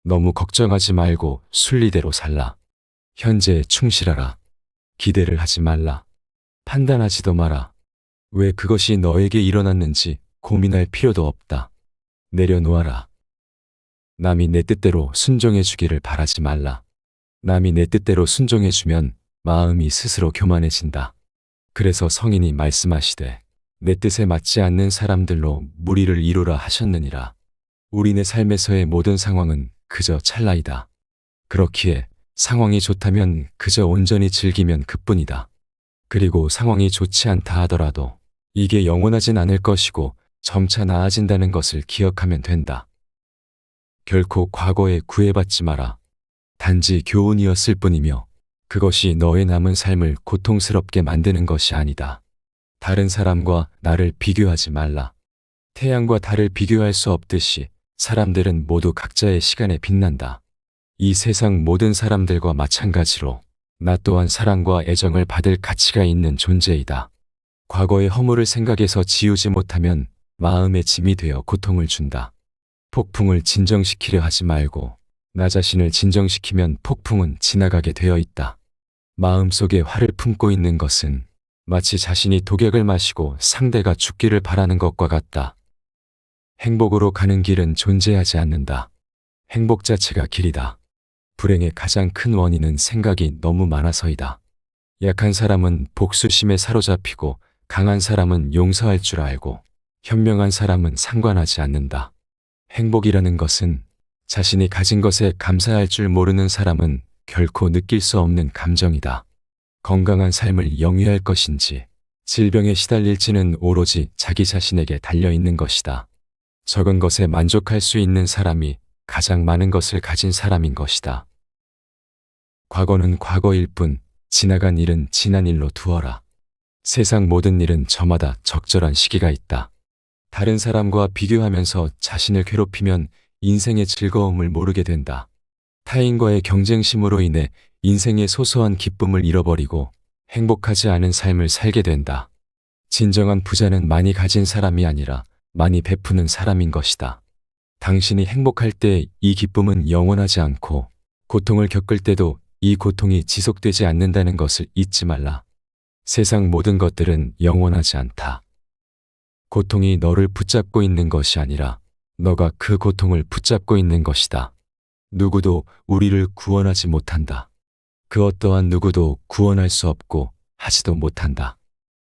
너무 걱정하지 말고 순리대로 살라. 현재에 충실하라. 기대를 하지 말라. 판단하지도 마라. 왜 그것이 너에게 일어났는지 고민할 필요도 없다. 내려놓아라. 남이 내 뜻대로 순종해 주기를 바라지 말라. 남이 내 뜻대로 순종해 주면 마음이 스스로 교만해진다. 그래서 성인이 말씀하시되 내 뜻에 맞지 않는 사람들로 무리를 이루라 하셨느니라. 우리네 삶에서의 모든 상황은 그저 찰나이다. 그렇기에 상황이 좋다면 그저 온전히 즐기면 그뿐이다. 그리고 상황이 좋지 않다 하더라도 이게 영원하진 않을 것이고 점차 나아진다는 것을 기억하면 된다. 결코 과거에 구애받지 마라. 단지 교훈이었을 뿐이며 그것이 너의 남은 삶을 고통스럽게 만드는 것이 아니다. 다른 사람과 나를 비교하지 말라. 태양과 달을 비교할 수 없듯이 사람들은 모두 각자의 시간에 빛난다. 이 세상 모든 사람들과 마찬가지로 나 또한 사랑과 애정을 받을 가치가 있는 존재이다. 과거의 허물을 생각해서 지우지 못하면 마음의 짐이 되어 고통을 준다. 폭풍을 진정시키려 하지 말고 나 자신을 진정시키면 폭풍은 지나가게 되어 있다. 마음속에 화를 품고 있는 것은 마치 자신이 독약을 마시고 상대가 죽기를 바라는 것과 같다. 행복으로 가는 길은 존재하지 않는다. 행복 자체가 길이다. 불행의 가장 큰 원인은 생각이 너무 많아서이다. 약한 사람은 복수심에 사로잡히고 강한 사람은 용서할 줄 알고 현명한 사람은 상관하지 않는다. 행복이라는 것은 자신이 가진 것에 감사할 줄 모르는 사람은 결코 느낄 수 없는 감정이다. 건강한 삶을 영위할 것인지 질병에 시달릴지는 오로지 자기 자신에게 달려있는 것이다. 적은 것에 만족할 수 있는 사람이 가장 많은 것을 가진 사람인 것이다. 과거는 과거일 뿐 지나간 일은 지난 일로 두어라. 세상 모든 일은 저마다 적절한 시기가 있다. 다른 사람과 비교하면서 자신을 괴롭히면 인생의 즐거움을 모르게 된다. 타인과의 경쟁심으로 인해 인생의 소소한 기쁨을 잃어버리고 행복하지 않은 삶을 살게 된다. 진정한 부자는 많이 가진 사람이 아니라 많이 베푸는 사람인 것이다. 당신이 행복할 때 이 기쁨은 영원하지 않고 고통을 겪을 때도 이 고통이 지속되지 않는다는 것을 잊지 말라. 세상 모든 것들은 영원하지 않다. 고통이 너를 붙잡고 있는 것이 아니라 너가 그 고통을 붙잡고 있는 것이다. 누구도 우리를 구원하지 못한다. 그 어떠한 누구도 구원할 수 없고 하지도 못한다.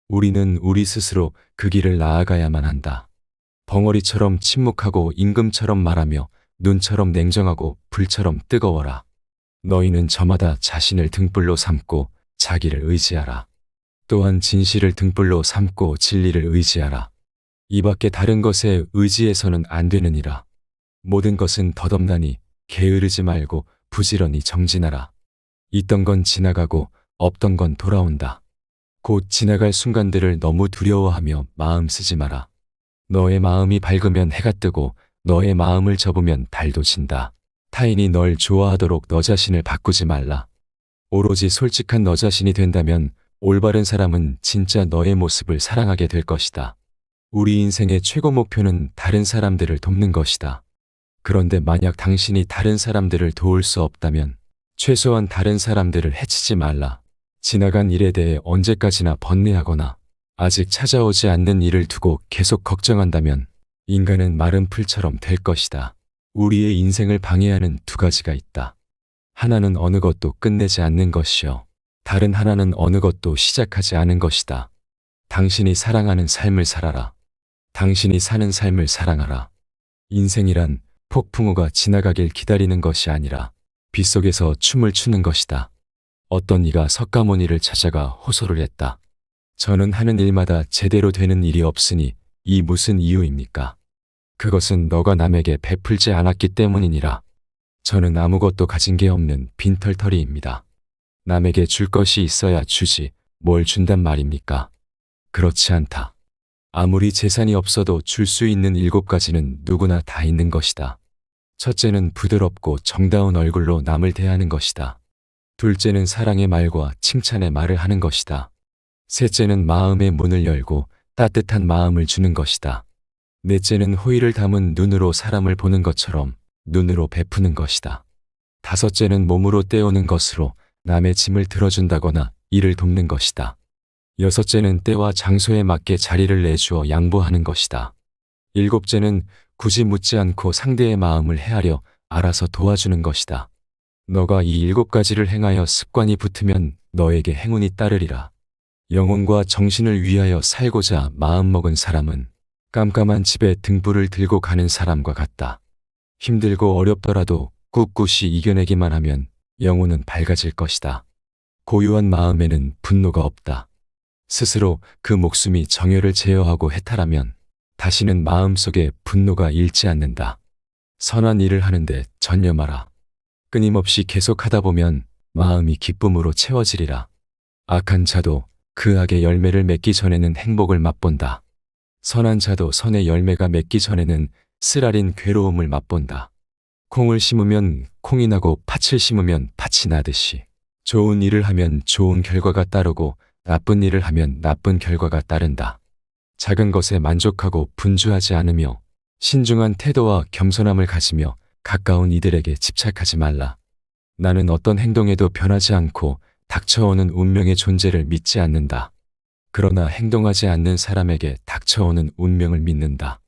우리는 우리 스스로 그 길을 나아가야만 한다. 벙어리처럼 침묵하고 임금처럼 말하며 눈처럼 냉정하고 불처럼 뜨거워라. 너희는 저마다 자신을 등불로 삼고 자기를 의지하라. 또한 진실을 등불로 삼고 진리를 의지하라. 이 밖에 다른 것에 의지해서는 안 되느니라. 모든 것은 덧없나니 게으르지 말고 부지런히 정진하라. 있던 건 지나가고 없던 건 돌아온다. 곧 지나갈 순간들을 너무 두려워하며 마음 쓰지 마라. 너의 마음이 밝으면 해가 뜨고 너의 마음을 접으면 달도 진다. 타인이 널 좋아하도록 너 자신을 바꾸지 말라. 오로지 솔직한 너 자신이 된다면 올바른 사람은 진짜 너의 모습을 사랑하게 될 것이다. 우리 인생의 최고 목표는 다른 사람들을 돕는 것이다. 그런데 만약 당신이 다른 사람들을 도울 수 없다면 최소한 다른 사람들을 해치지 말라. 지나간 일에 대해 언제까지나 번뇌하거나 아직 찾아오지 않는 일을 두고 계속 걱정한다면 인간은 마른 풀처럼 될 것이다. 우리의 인생을 방해하는 두 가지가 있다. 하나는 어느 것도 끝내지 않는 것이요. 다른 하나는 어느 것도 시작하지 않은 것이다. 당신이 사랑하는 삶을 살아라. 당신이 사는 삶을 사랑하라. 인생이란 폭풍우가 지나가길 기다리는 것이 아니라 빗속에서 춤을 추는 것이다. 어떤 이가 석가모니를 찾아가 호소를 했다. 저는 하는 일마다 제대로 되는 일이 없으니 이 무슨 이유입니까? 그것은 너가 남에게 베풀지 않았기 때문이니라. 저는 아무것도 가진 게 없는 빈털터리입니다. 남에게 줄 것이 있어야 주지 뭘 준단 말입니까? 그렇지 않다. 아무리 재산이 없어도 줄 수 있는 7가지는 누구나 다 있는 것이다. 첫째는 부드럽고 정다운 얼굴로 남을 대하는 것이다. 둘째는 사랑의 말과 칭찬의 말을 하는 것이다. 셋째는 마음의 문을 열고 따뜻한 마음을 주는 것이다. 넷째는 호의를 담은 눈으로 사람을 보는 것처럼 눈으로 베푸는 것이다. 다섯째는 몸으로 때우는 것으로 남의 짐을 들어준다거나 일을 돕는 것이다. 여섯째는 때와 장소에 맞게 자리를 내주어 양보하는 것이다. 일곱째는 굳이 묻지 않고 상대의 마음을 헤아려 알아서 도와주는 것이다. 너가 이 7가지를 행하여 습관이 붙으면 너에게 행운이 따르리라. 영혼과 정신을 위하여 살고자 마음먹은 사람은 깜깜한 집에 등불을 들고 가는 사람과 같다. 힘들고 어렵더라도 꿋꿋이 이겨내기만 하면 영혼은 밝아질 것이다. 고요한 마음에는 분노가 없다. 스스로 그 목숨이 정열을 제어하고 해탈하면 다시는 마음속에 분노가 일지 않는다. 선한 일을 하는데 전념하라. 끊임없이 계속하다 보면 마음이 기쁨으로 채워지리라. 악한 자도 그 악의 열매를 맺기 전에는 행복을 맛본다. 선한 자도 선의 열매가 맺기 전에는 쓰라린 괴로움을 맛본다. 콩을 심으면 콩이 나고 팥을 심으면 팥이 나듯이 좋은 일을 하면 좋은 결과가 따르고 나쁜 일을 하면 나쁜 결과가 따른다. 작은 것에 만족하고 분주하지 않으며 신중한 태도와 겸손함을 가지며 가까운 이들에게 집착하지 말라. 나는 어떤 행동에도 변하지 않고 닥쳐오는 운명의 존재를 믿지 않는다. 그러나 행동하지 않는 사람에게 닥쳐오는 운명을 믿는다.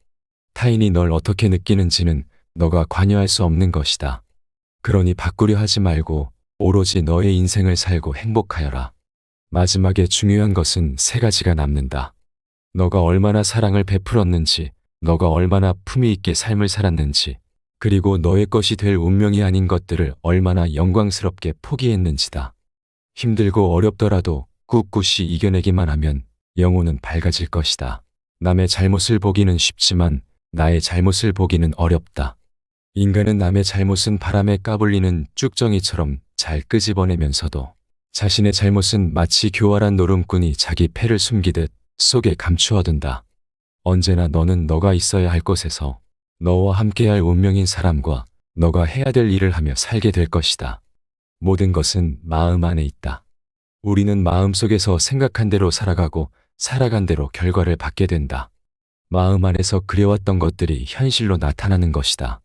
타인이 널 어떻게 느끼는지는 너가 관여할 수 없는 것이다. 그러니 바꾸려 하지 말고 오로지 너의 인생을 살고 행복하여라. 마지막에 중요한 것은 3가지가 남는다. 너가 얼마나 사랑을 베풀었는지, 너가 얼마나 품위 있게 삶을 살았는지, 그리고 너의 것이 될 운명이 아닌 것들을 얼마나 영광스럽게 포기했는지다. 힘들고 어렵더라도 꿋꿋이 이겨내기만 하면 영혼은 밝아질 것이다. 남의 잘못을 보기는 쉽지만 나의 잘못을 보기는 어렵다. 인간은 남의 잘못은 바람에 까불리는 쭉정이처럼 잘 끄집어내면서도 자신의 잘못은 마치 교활한 노름꾼이 자기 패를 숨기듯 속에 감추어둔다. 언제나 너는 너가 있어야 할 곳에서 너와 함께할 운명인 사람과 너가 해야 될 일을 하며 살게 될 것이다. 모든 것은 마음 안에 있다. 우리는 마음속에서 생각한 대로 살아가고 살아간 대로 결과를 받게 된다. 마음 안에서 그려왔던 것들이 현실로 나타나는 것이다.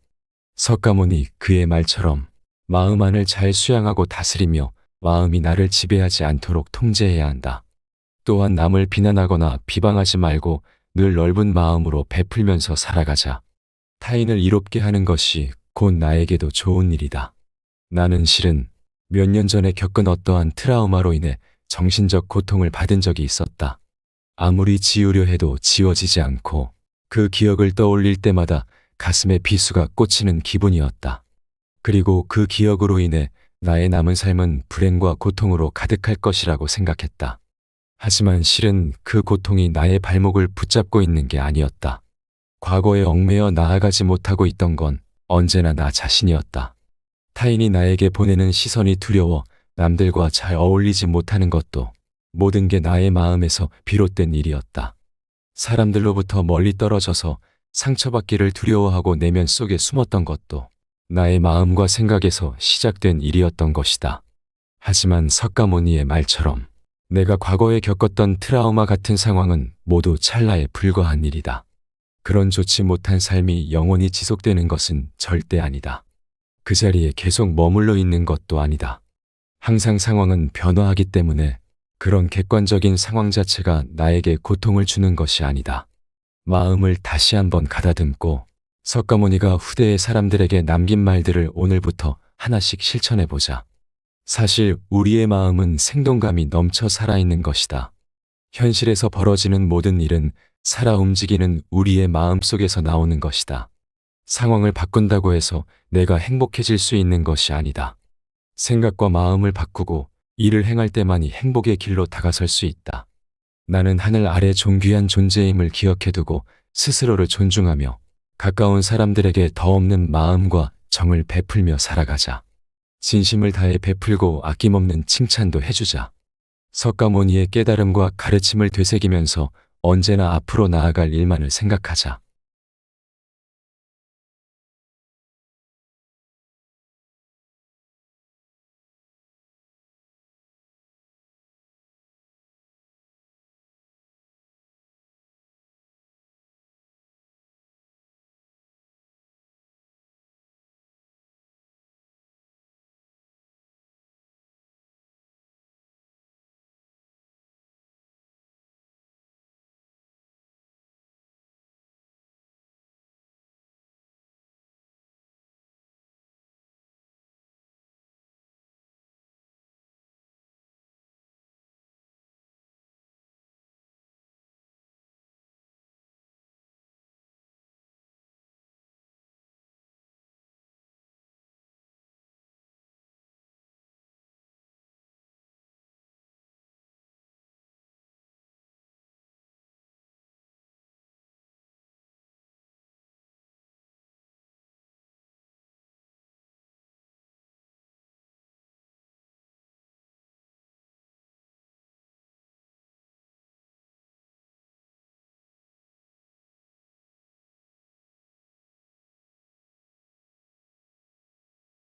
석가모니 그의 말처럼 마음 안을 잘 수양하고 다스리며 마음이 나를 지배하지 않도록 통제해야 한다. 또한 남을 비난하거나 비방하지 말고 늘 넓은 마음으로 베풀면서 살아가자. 타인을 이롭게 하는 것이 곧 나에게도 좋은 일이다. 나는 실은 몇 년 전에 겪은 어떠한 트라우마로 인해 정신적 고통을 받은 적이 있었다. 아무리 지우려 해도 지워지지 않고 그 기억을 떠올릴 때마다 가슴에 비수가 꽂히는 기분이었다. 그리고 그 기억으로 인해 나의 남은 삶은 불행과 고통으로 가득할 것이라고 생각했다. 하지만 실은 그 고통이 나의 발목을 붙잡고 있는 게 아니었다. 과거에 얽매여 나아가지 못하고 있던 건 언제나 나 자신이었다. 타인이 나에게 보내는 시선이 두려워 남들과 잘 어울리지 못하는 것도 모든 게 나의 마음에서 비롯된 일이었다. 사람들로부터 멀리 떨어져서 상처받기를 두려워하고 내면 속에 숨었던 것도 나의 마음과 생각에서 시작된 일이었던 것이다. 하지만 석가모니의 말처럼 내가 과거에 겪었던 트라우마 같은 상황은 모두 찰나에 불과한 일이다. 그런 좋지 못한 삶이 영원히 지속되는 것은 절대 아니다. 그 자리에 계속 머물러 있는 것도 아니다. 항상 상황은 변화하기 때문에 그런 객관적인 상황 자체가 나에게 고통을 주는 것이 아니다. 마음을 다시 한번 가다듬고 석가모니가 후대의 사람들에게 남긴 말들을 오늘부터 하나씩 실천해보자. 사실 우리의 마음은 생동감이 넘쳐 살아있는 것이다. 현실에서 벌어지는 모든 일은 살아 움직이는 우리의 마음 속에서 나오는 것이다. 상황을 바꾼다고 해서 내가 행복해질 수 있는 것이 아니다. 생각과 마음을 바꾸고 일을 행할 때만이 행복의 길로 다가설 수 있다. 나는 하늘 아래 존귀한 존재임을 기억해두고 스스로를 존중하며 가까운 사람들에게 더 없는 마음과 정을 베풀며 살아가자. 진심을 다해 베풀고 아낌없는 칭찬도 해주자. 석가모니의 깨달음과 가르침을 되새기면서 언제나 앞으로 나아갈 일만을 생각하자.